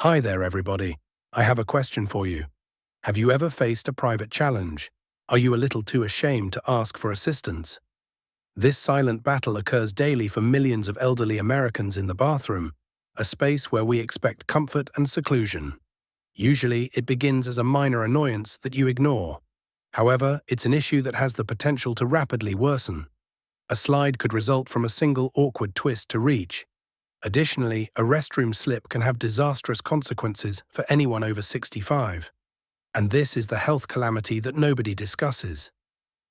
Hi there, everybody. I have a question for you. Have you ever faced a private challenge? Are you a little too ashamed to ask for assistance? This silent battle occurs daily for millions of elderly Americans in the bathroom, a space where we expect comfort and seclusion. Usually, it begins as a minor annoyance that you ignore. However, it's an issue that has the potential to rapidly worsen. A slide could result from a single awkward twist to reach. Additionally, a restroom slip can have disastrous consequences for anyone over 65. And this is the health calamity that nobody discusses.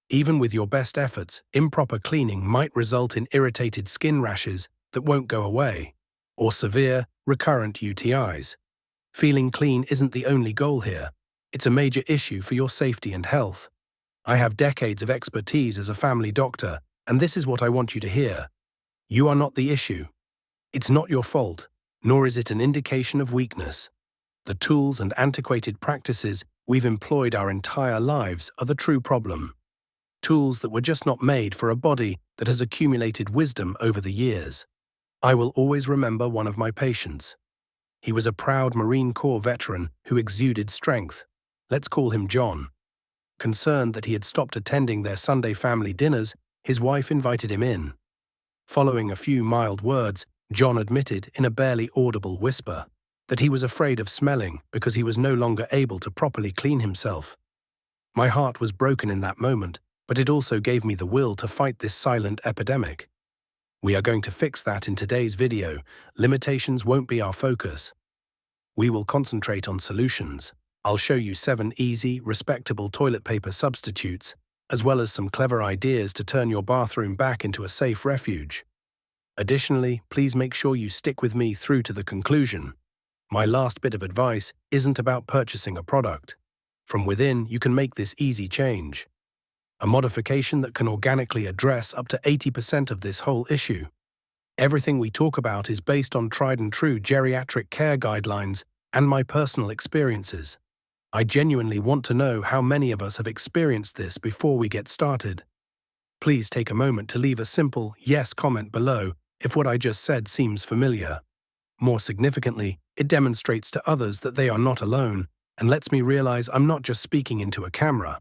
Even with your best efforts, improper cleaning might result in irritated skin rashes that won't go away, or severe, recurrent UTIs. Feeling clean isn't the only goal here. It's a major issue for your safety and health. I have decades of expertise as a family doctor, and this is what I want you to hear. You are not the issue. It's not your fault, nor is it an indication of weakness. The tools and antiquated practices we've employed our entire lives are the true problem. Tools that were just not made for a body that has accumulated wisdom over the years. I will always remember one of my patients. He was a proud Marine Corps veteran who exuded strength. Let's call him John. Concerned that he had stopped attending their Sunday family dinners, his wife invited him in. Following a few mild words, John admitted in a barely audible whisper that he was afraid of smelling because he was no longer able to properly clean himself. My heart was broken in that moment, but it also gave me the will to fight this silent epidemic. We are going to fix that in today's video. Limitations won't be our focus. We will concentrate on solutions. I'll show you 7 easy, respectable toilet paper substitutes, as well as some clever ideas to turn your bathroom back into a safe refuge. Additionally, please make sure you stick with me through to the conclusion. My last bit of advice isn't about purchasing a product. From within, you can make this easy change. A modification that can organically address up to 80% of this whole issue. Everything we talk about is based on tried and true geriatric care guidelines and my personal experiences. I genuinely want to know how many of us have experienced this before we get started. Please take a moment to leave a simple yes comment below if what I just said seems familiar. More significantly, it demonstrates to others that they are not alone and lets me realize I'm not just speaking into a camera.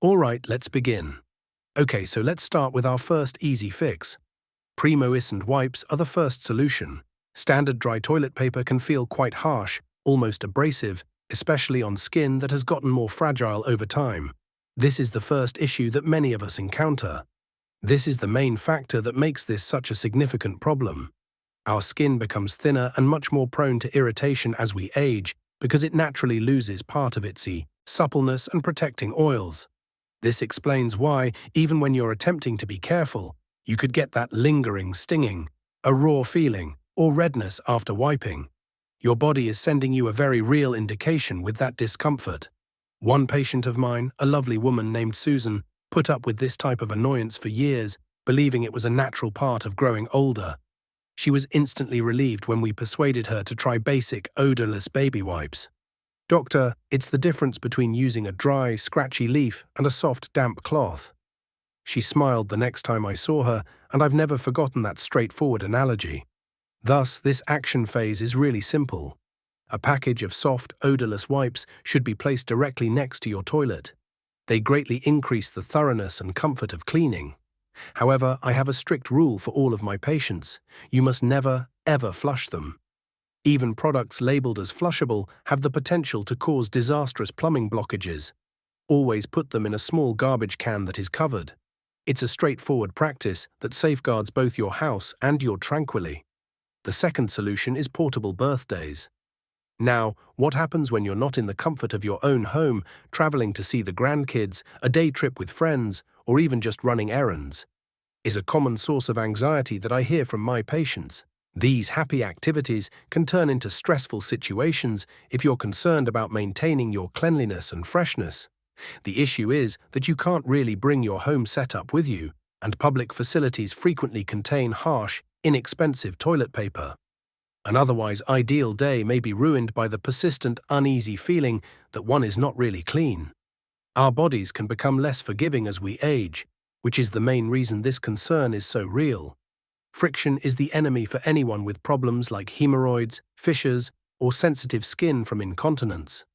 Alright, let's begin. Okay, so let's start with our first easy fix. Primo-iscent wipes are the first solution. Standard dry toilet paper can feel quite harsh, almost abrasive, especially on skin that has gotten more fragile over time. This is the first issue that many of us encounter. This is the main factor that makes this such a significant problem. Our skin becomes thinner and much more prone to irritation as we age because it naturally loses part of its suppleness and protecting oils. This explains why, even when you're attempting to be careful, you could get that lingering stinging, a raw feeling, or redness after wiping. Your body is sending you a very real indication with that discomfort. One patient of mine, a lovely woman named Susan, put up with this type of annoyance for years, believing it was a natural part of growing older. She was instantly relieved when we persuaded her to try basic, odorless baby wipes. Doctor, it's the difference between using a dry, scratchy leaf and a soft, damp cloth. She smiled the next time I saw her, and I've never forgotten that straightforward analogy. Thus, this action phase is really simple. A package of soft, odorless wipes should be placed directly next to your toilet. They greatly increase the thoroughness and comfort of cleaning. However, I have a strict rule for all of my patients. You must never, ever flush them. Even products labeled as flushable have the potential to cause disastrous plumbing blockages. Always put them in a small garbage can that is covered. It's a straightforward practice that safeguards both your house and your tranquility. The second solution is portable birthdays. Now, what happens when you're not in the comfort of your own home, traveling to see the grandkids, a day trip with friends, or even just running errands? Is a common source of anxiety that I hear from my patients. These happy activities can turn into stressful situations if you're concerned about maintaining your cleanliness and freshness. The issue is that you can't really bring your home setup with you, and public facilities frequently contain harsh, inexpensive toilet paper. An otherwise ideal day may be ruined by the persistent, uneasy feeling that one is not really clean. Our bodies can become less forgiving as we age, which is the main reason this concern is so real. Friction is the enemy for anyone with problems like hemorrhoids, fissures, or sensitive skin from incontinence?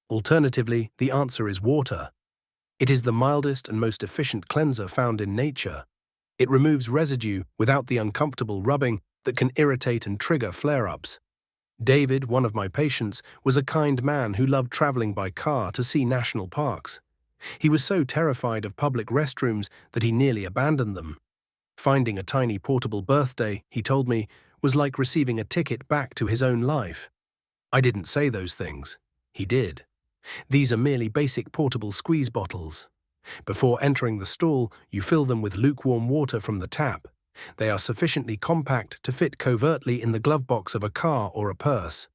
Alternatively, the answer is water. It is the mildest and most efficient cleanser found in nature. It removes residue without the uncomfortable rubbing that can irritate and trigger flare-ups. David, one of my patients, was a kind man who loved traveling by car to see national parks. He was so terrified of public restrooms that he nearly abandoned them. Finding a tiny portable birthday, he told me, was like receiving a ticket back to his own life. I didn't say those things. He did. These are merely basic portable squeeze bottles. Before entering the stall, you fill them with lukewarm water from the tap. They are sufficiently compact to fit covertly in the glove box of a car or a purse.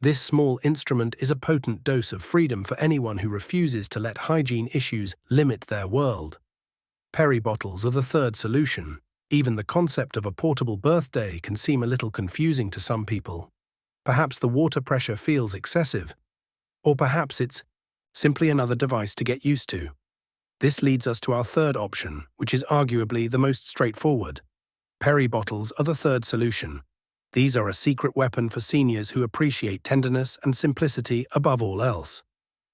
This small instrument is a potent dose of freedom for anyone who refuses to let hygiene issues limit their world. Peri bottles are the third solution. Even the concept of a portable birthday can seem a little confusing to some people. Perhaps the water pressure feels excessive, or perhaps it's simply another device to get used to. This leads us to our third option, which is arguably the most straightforward. Peri bottles are the third solution. These are a secret weapon for seniors who appreciate tenderness and simplicity above all else.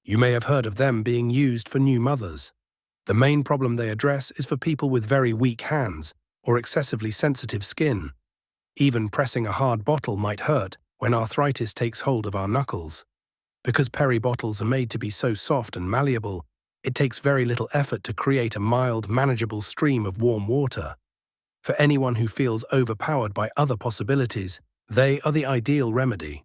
You may have heard of them being used for new mothers. The main problem they address is for people with very weak hands or excessively sensitive skin. Even pressing a hard bottle might hurt when arthritis takes hold of our knuckles. Because Peri bottles are made to be so soft and malleable, it takes very little effort to create a mild, manageable stream of warm water. For anyone who feels overpowered by other possibilities, they are the ideal remedy.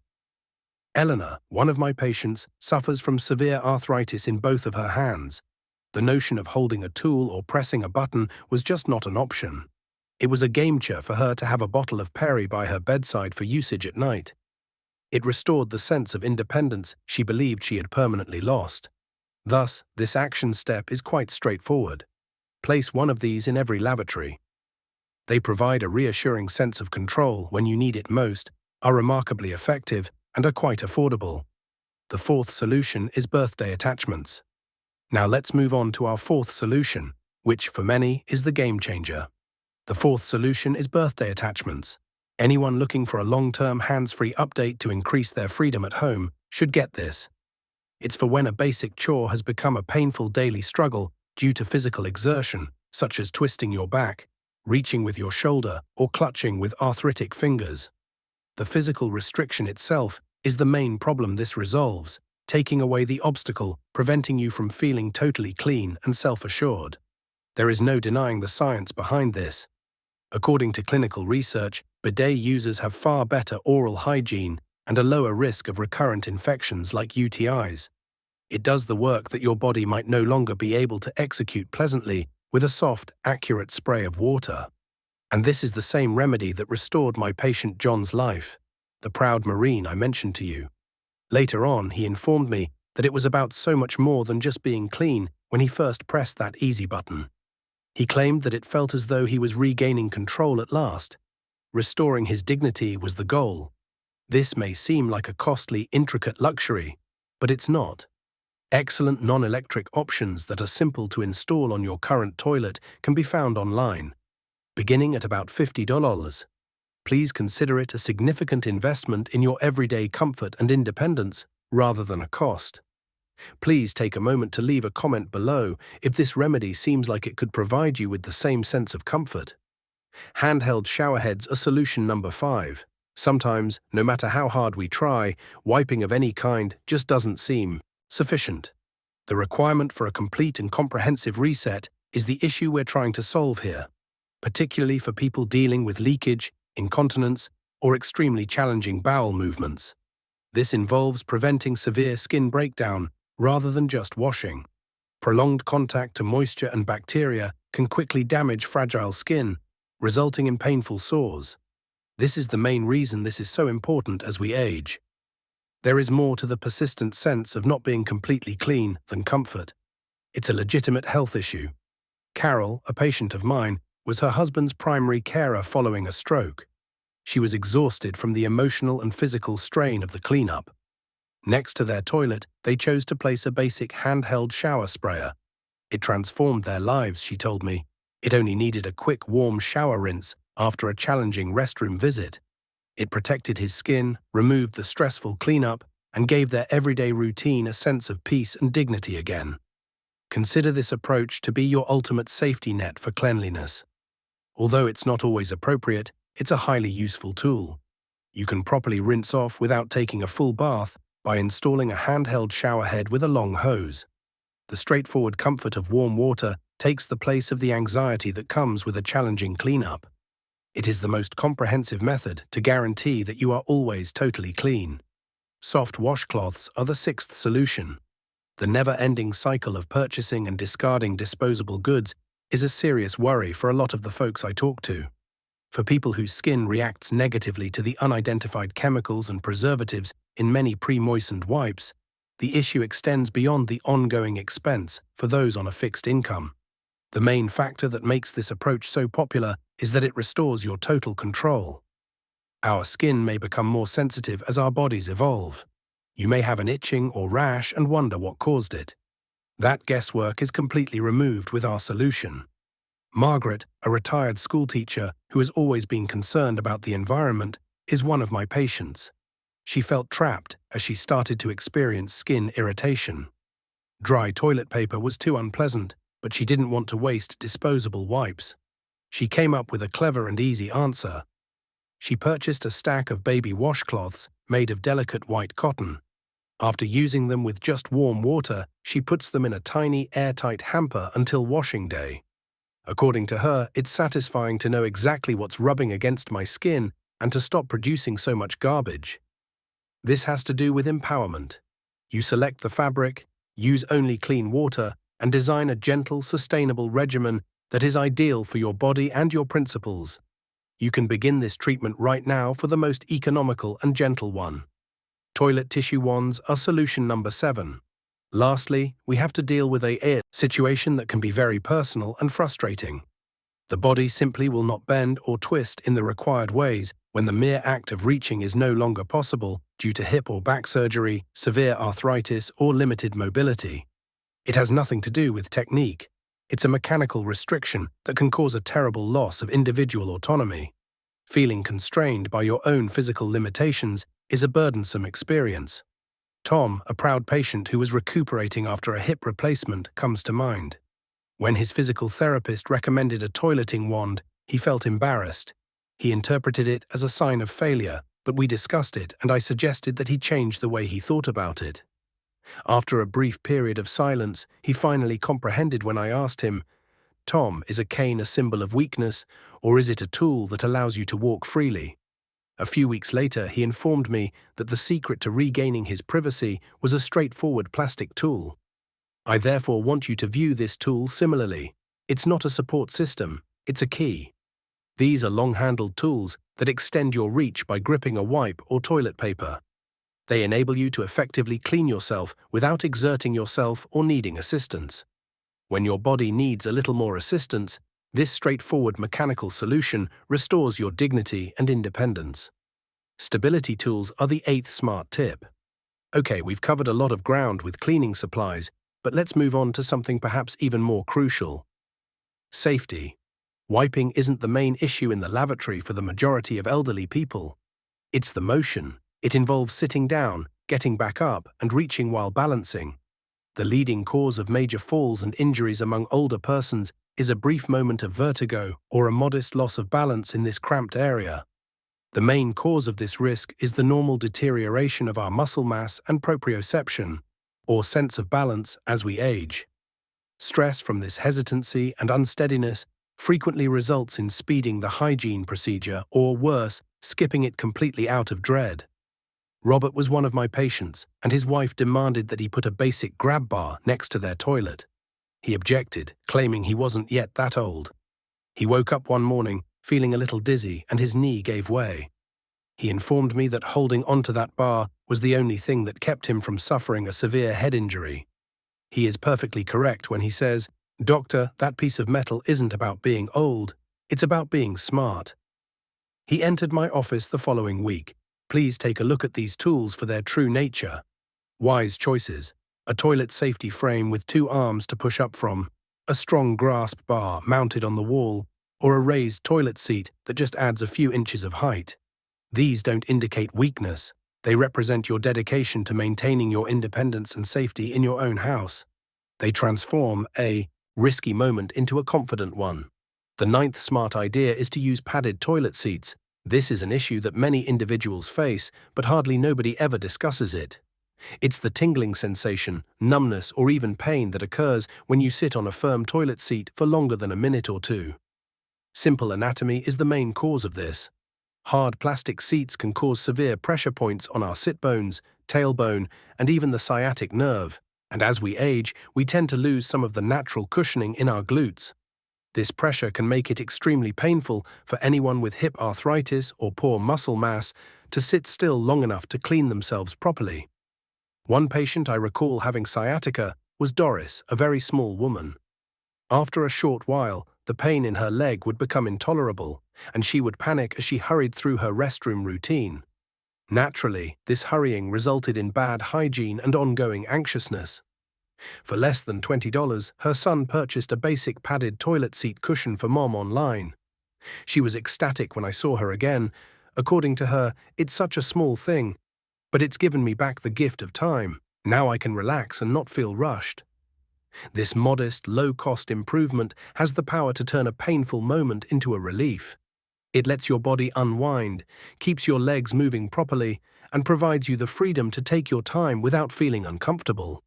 Eleanor, one of my patients, suffers from severe arthritis in both of her hands. The notion of holding a tool or pressing a button was just not an option. It was a game-changer for her to have a bottle of Peri by her bedside for usage at night. It restored the sense of independence she believed she had permanently lost. Thus, this action step is quite straightforward. Place one of these in every lavatory. They provide a reassuring sense of control when you need it most, are remarkably effective, and are quite affordable. The fourth solution is birthday attachments. Now let's move on to our fourth solution, which, for many, is the game changer. The fourth solution is birthday attachments. Anyone looking for a long-term hands-free update to increase their freedom at home should get this. It's for when a basic chore has become a painful daily struggle due to physical exertion, such as twisting your back, reaching with your shoulder, or clutching with arthritic fingers. The physical restriction itself is the main problem this resolves, taking away the obstacle, preventing you from feeling totally clean and self-assured. There is no denying the science behind this. According to clinical research, bidet users have far better oral hygiene and a lower risk of recurrent infections like UTIs. It does the work that your body might no longer be able to execute pleasantly with a soft, accurate spray of water. And this is the same remedy that restored my patient John's life, the proud Marine I mentioned to you. Later on, he informed me that it was about so much more than just being clean when he first pressed that easy button. He claimed that it felt as though he was regaining control at last. Restoring his dignity was the goal. This may seem like a costly, intricate luxury, but it's not. Excellent non-electric options that are simple to install on your current toilet can be found online, beginning at about $50. Please consider it a significant investment in your everyday comfort and independence rather than a cost. Please take a moment to leave a comment below if this remedy seems like it could provide you with the same sense of comfort. Handheld showerheads are solution number 5. Sometimes, no matter how hard we try, wiping of any kind just doesn't seem sufficient. The requirement for a complete and comprehensive reset is the issue we're trying to solve here, particularly for people dealing with leakage, incontinence, or extremely challenging bowel movements. This involves preventing severe skin breakdown rather than just washing. Prolonged contact to moisture and bacteria can quickly damage fragile skin, resulting in painful sores. This is the main reason this is so important as we age. There is more to the persistent sense of not being completely clean than comfort. It's a legitimate health issue. Carol, a patient of mine, was her husband's primary carer following a stroke. She was exhausted from the emotional and physical strain of the cleanup. Next to their toilet, they chose to place a basic handheld shower sprayer. It transformed their lives, she told me. It only needed a quick warm shower rinse after a challenging restroom visit. It protected his skin, removed the stressful cleanup, and gave their everyday routine a sense of peace and dignity again. Consider this approach to be your ultimate safety net for cleanliness. Although it's not always appropriate, it's a highly useful tool. You can properly rinse off without taking a full bath by installing a handheld shower head with a long hose. The straightforward comfort of warm water takes the place of the anxiety that comes with a challenging cleanup. It is the most comprehensive method to guarantee that you are always totally clean. Soft washcloths are the sixth solution. The never-ending cycle of purchasing and discarding disposable goods is a serious worry for a lot of the folks I talk to. For people whose skin reacts negatively to the unidentified chemicals and preservatives in many pre-moistened wipes, the issue extends beyond the ongoing expense for those on a fixed income. The main factor that makes this approach so popular is that it restores your total control. Our skin may become more sensitive as our bodies evolve. You may have an itching or rash and wonder what caused it. That guesswork is completely removed with our solution. Margaret, a retired schoolteacher who has always been concerned about the environment, is one of my patients. She felt trapped as she started to experience skin irritation. Dry toilet paper was too unpleasant, but she didn't want to waste disposable wipes. She came up with a clever and easy answer. She purchased a stack of baby washcloths made of delicate white cotton. After using them with just warm water, she puts them in a tiny, airtight hamper until washing day. According to her, it's satisfying to know exactly what's rubbing against my skin and to stop producing so much garbage. This has to do with empowerment. You select the fabric, use only clean water, and design a gentle, sustainable regimen that is ideal for your body and your principles. You can begin this treatment right now for the most economical and gentle one. Toilet tissue wands are solution number 7. Lastly, we have to deal with a situation that can be very personal and frustrating. The body simply will not bend or twist in the required ways when the mere act of reaching is no longer possible due to hip or back surgery, severe arthritis, or limited mobility. It has nothing to do with technique. It's a mechanical restriction that can cause a terrible loss of individual autonomy. Feeling constrained by your own physical limitations is a burdensome experience. Tom, a proud patient who was recuperating after a hip replacement, comes to mind. When his physical therapist recommended a toileting wand, he felt embarrassed. He interpreted it as a sign of failure, but we discussed it and I suggested that he change the way he thought about it. After a brief period of silence, he finally comprehended when I asked him, "Tom, is a cane a symbol of weakness, or is it a tool that allows you to walk freely?" A few weeks later, he informed me that the secret to regaining his privacy was a straightforward plastic tool. I therefore want you to view this tool similarly. It's not a support system, it's a key. These are long-handled tools that extend your reach by gripping a wipe or toilet paper. They enable you to effectively clean yourself without exerting yourself or needing assistance. When your body needs a little more assistance, this straightforward mechanical solution restores your dignity and independence. Stability tools are the 8th smart tip. Okay, we've covered a lot of ground with cleaning supplies, but let's move on to something perhaps even more crucial. Safety. Wiping isn't the main issue in the lavatory for the majority of elderly people. It's the motion. It involves sitting down, getting back up, and reaching while balancing. The leading cause of major falls and injuries among older persons is a brief moment of vertigo or a modest loss of balance in this cramped area. The main cause of this risk is the normal deterioration of our muscle mass and proprioception, or sense of balance, as we age. Stress from this hesitancy and unsteadiness frequently results in speeding the hygiene procedure, or worse, skipping it completely out of dread. Robert was one of my patients, and his wife demanded that he put a basic grab bar next to their toilet. He objected, claiming he wasn't yet that old. He woke up one morning, feeling a little dizzy, and his knee gave way. He informed me that holding onto that bar was the only thing that kept him from suffering a severe head injury. He is perfectly correct when he says, "Doctor, that piece of metal isn't about being old, it's about being smart." He entered my office the following week. Please take a look at these tools for their true nature. Wise choices. A toilet safety frame with 2 arms to push up from, a strong grasp bar mounted on the wall, or a raised toilet seat that just adds a few inches of height. These don't indicate weakness. They represent your dedication to maintaining your independence and safety in your own house. They transform a risky moment into a confident one. The ninth smart idea is to use padded toilet seats. This is an issue that many individuals face, but hardly nobody ever discusses it. It's the tingling sensation, numbness, or even pain that occurs when you sit on a firm toilet seat for longer than a minute or two. Simple anatomy is the main cause of this. Hard plastic seats can cause severe pressure points on our sit bones, tailbone, and even the sciatic nerve, and as we age, we tend to lose some of the natural cushioning in our glutes. This pressure can make it extremely painful for anyone with hip arthritis or poor muscle mass to sit still long enough to clean themselves properly. One patient I recall having sciatica was Doris, a very small woman. After a short while, the pain in her leg would become intolerable, and she would panic as she hurried through her restroom routine. Naturally, this hurrying resulted in bad hygiene and ongoing anxiousness. For less than $20, her son purchased a basic padded toilet seat cushion for Mom online. She was ecstatic when I saw her again. According to her, it's such a small thing, but it's given me back the gift of time. Now I can relax and not feel rushed. This modest, low-cost improvement has the power to turn a painful moment into a relief. It lets your body unwind, keeps your legs moving properly, and provides you the freedom to take your time without feeling uncomfortable.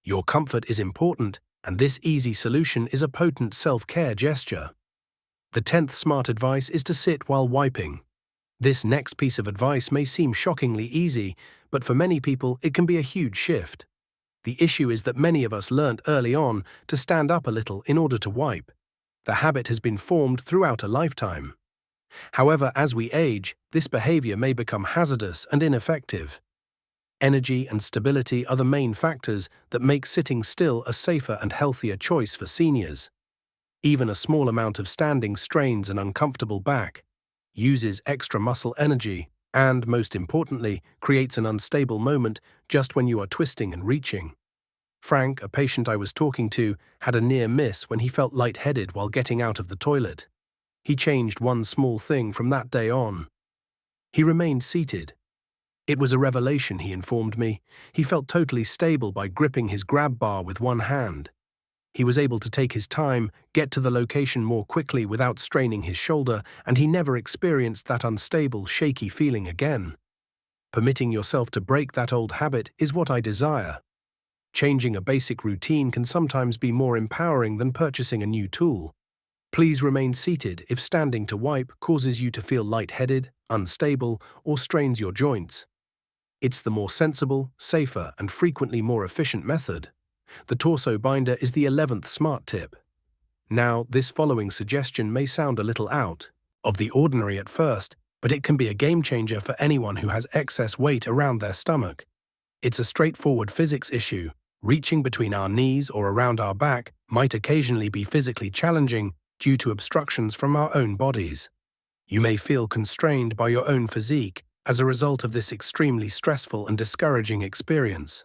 Your comfort is important, and this easy solution is a potent self-care gesture. The 10th smart advice is to sit while wiping. This next piece of advice may seem shockingly easy, but for many people it can be a huge shift. The issue is that many of us learnt early on to stand up a little in order to wipe. The habit has been formed throughout a lifetime. However, as we age, this behavior may become hazardous and ineffective. Energy and stability are the main factors that make sitting still a safer and healthier choice for seniors. Even a small amount of standing strains an uncomfortable back, uses extra muscle energy, and, most importantly, creates an unstable moment just when you are twisting and reaching. Frank, a patient I was talking to, had a near miss when he felt lightheaded while getting out of the toilet. He changed one small thing from that day on. He remained seated. It was a revelation, he informed me. He felt totally stable by gripping his grab bar with one hand. He was able to take his time, get to the location more quickly without straining his shoulder, and he never experienced that unstable, shaky feeling again. Permitting yourself to break that old habit is what I desire. Changing a basic routine can sometimes be more empowering than purchasing a new tool. Please remain seated if standing to wipe causes you to feel lightheaded, unstable, or strains your joints. It's the more sensible, safer, and frequently more efficient method. The torso binder is the 11th smart tip. Now, this following suggestion may sound a little out of the ordinary at first, but it can be a game changer for anyone who has excess weight around their stomach. It's a straightforward physics issue. Reaching between our knees or around our back might occasionally be physically challenging due to obstructions from our own bodies. You may feel constrained by your own physique as a result of this extremely stressful and discouraging experience.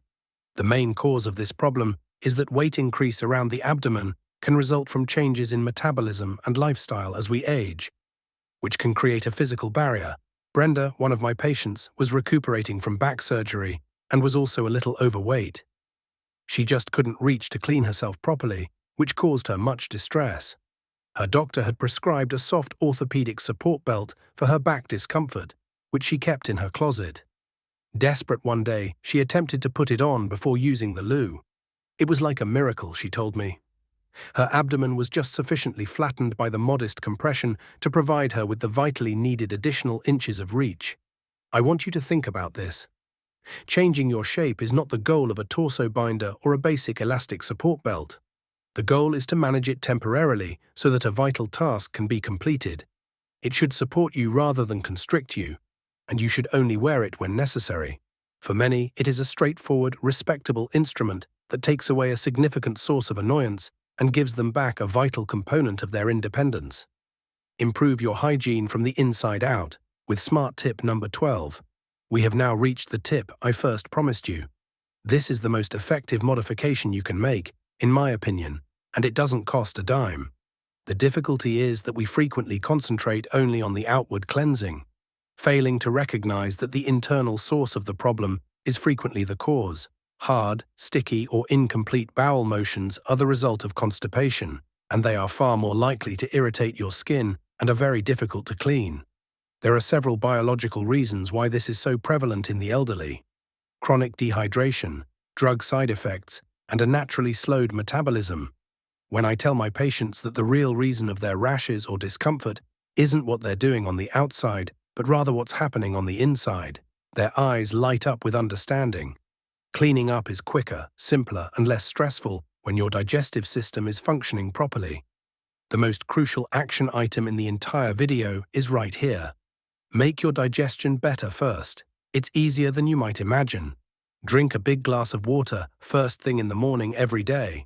The main cause of this problem is that weight increase around the abdomen can result from changes in metabolism and lifestyle as we age, which can create a physical barrier. Brenda, one of my patients, was recuperating from back surgery and was also a little overweight. She just couldn't reach to clean herself properly, which caused her much distress. Her doctor had prescribed a soft orthopedic support belt for her back discomfort, which she kept in her closet. Desperate one day, she attempted to put it on before using the loo. It was like a miracle, she told me. Her abdomen was just sufficiently flattened by the modest compression to provide her with the vitally needed additional inches of reach. I want you to think about this. Changing your shape is not the goal of a torso binder or a basic elastic support belt. The goal is to manage it temporarily so that a vital task can be completed. It should support you rather than constrict you, and you should only wear it when necessary. For many, it is a straightforward, respectable instrument that takes away a significant source of annoyance and gives them back a vital component of their independence. Improve your hygiene from the inside out with smart tip number 12. We have now reached the tip I first promised you. This is the most effective modification you can make, in my opinion, and it doesn't cost a dime. The difficulty is that we frequently concentrate only on the outward cleansing. failing to recognize that the internal source of the problem is frequently the cause. Hard, sticky, or incomplete bowel motions are the result of constipation, and they are far more likely to irritate your skin and are very difficult to clean. There are several biological reasons why this is so prevalent in the elderly: chronic dehydration, drug side effects, and a naturally slowed metabolism. When I tell my patients that the real reason of their rashes or discomfort isn't what they're doing on the outside, but rather what's happening on the inside, their eyes light up with understanding. Cleaning up is quicker, simpler, and less stressful when your digestive system is functioning properly. The most crucial action item in the entire video is right here. Make your digestion better first. It's easier than you might imagine. Drink a big glass of water first thing in the morning every day.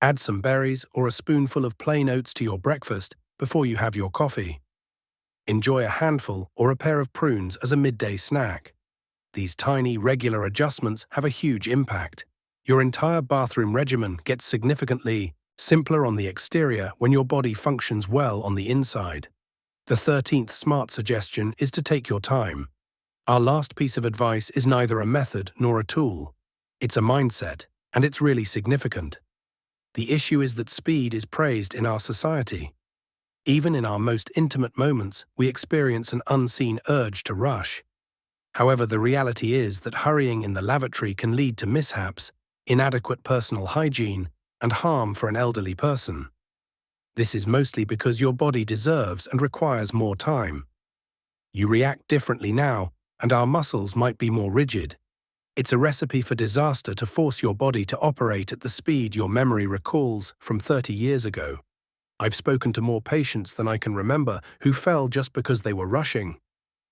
Add some berries or a spoonful of plain oats to your breakfast before you have your coffee. Enjoy a handful or a pair of prunes as a midday snack. These tiny, regular adjustments have a huge impact. Your entire bathroom regimen gets significantly simpler on the exterior when your body functions well on the inside. The 13th smart suggestion is to take your time. Our last piece of advice is neither a method nor a tool. It's a mindset, and it's really significant. The issue is that speed is praised in our society. Even in our most intimate moments, we experience an unseen urge to rush. However, the reality is that hurrying in the lavatory can lead to mishaps, inadequate personal hygiene, and harm for an elderly person. This is mostly because your body deserves and requires more time. You react differently now, and our muscles might be more rigid. It's a recipe for disaster to force your body to operate at the speed your memory recalls from 30 years ago. I've spoken to more patients than I can remember who fell just because they were rushing.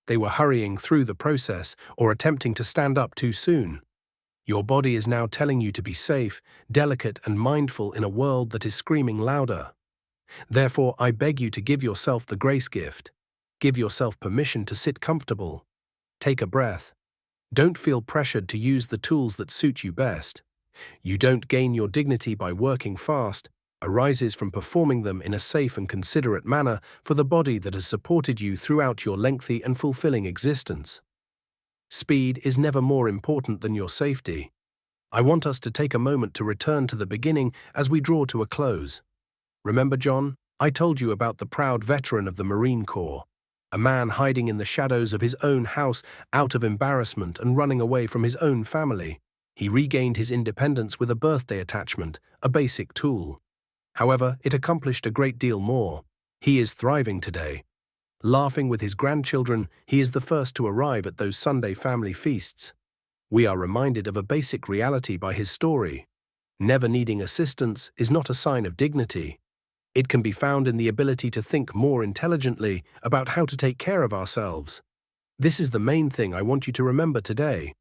They were hurrying through the process or attempting to stand up too soon. Your body is now telling you to be safe, delicate, and mindful in a world that is screaming louder. Therefore, I beg you to give yourself the grace gift. Give yourself permission to sit comfortable. Take a breath. Don't feel pressured to use the tools that suit you best. You don't gain your dignity by working fast, arises from performing them in a safe and considerate manner for the body that has supported you throughout your lengthy and fulfilling existence. Speed is never more important than your safety. I want us to take a moment to return to the beginning as we draw to a close. Remember, John? I told you about the proud veteran of the Marine Corps, a man hiding in the shadows of his own house out of embarrassment and running away from his own family. He regained his independence with a birthday attachment, a basic tool. However, it accomplished a great deal more. He is thriving today. Laughing with his grandchildren, he is the first to arrive at those Sunday family feasts. We are reminded of a basic reality by his story. Never needing assistance is not a sign of dignity. It can be found in the ability to think more intelligently about how to take care of ourselves. This is the main thing I want you to remember today.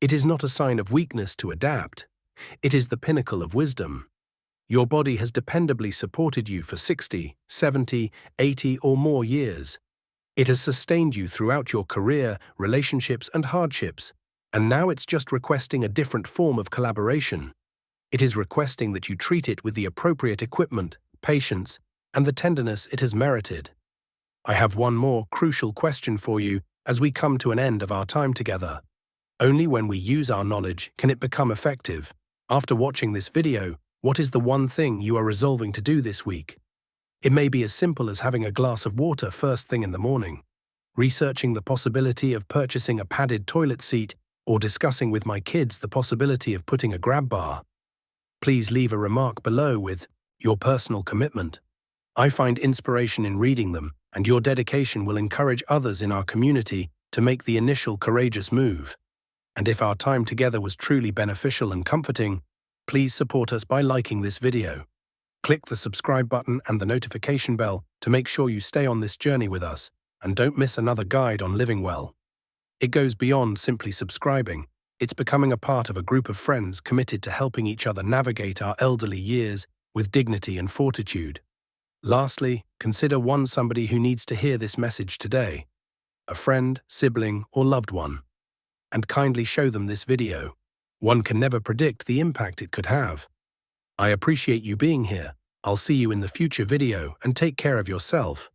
It is not a sign of weakness to adapt. It is the pinnacle of wisdom. Your body has dependably supported you for 60, 70, 80 or more years. It has sustained you throughout your career, relationships, and hardships, and now it's just requesting a different form of collaboration. It is requesting that you treat it with the appropriate equipment, patience, and the tenderness it has merited. I have one more crucial question for you as we come to an end of our time together. Only when we use our knowledge can it become effective. After watching this video, what is the one thing you are resolving to do this week? It may be as simple as having a glass of water first thing in the morning, researching the possibility of purchasing a padded toilet seat, or discussing with my kids the possibility of putting a grab bar. Please leave a remark below with your personal commitment. I find inspiration in reading them, and your dedication will encourage others in our community to make the initial courageous move. And if our time together was truly beneficial and comforting, please support us by liking this video. Click the subscribe button and the notification bell to make sure you stay on this journey with us, and don't miss another guide on living well. It goes beyond simply subscribing. It's becoming a part of a group of friends committed to helping each other navigate our elderly years with dignity and fortitude. Lastly, consider somebody who needs to hear this message today, a friend, sibling, or loved one, and kindly show them this video. One can never predict the impact it could have. I appreciate you being here. I'll see you in the future video and take care of yourself.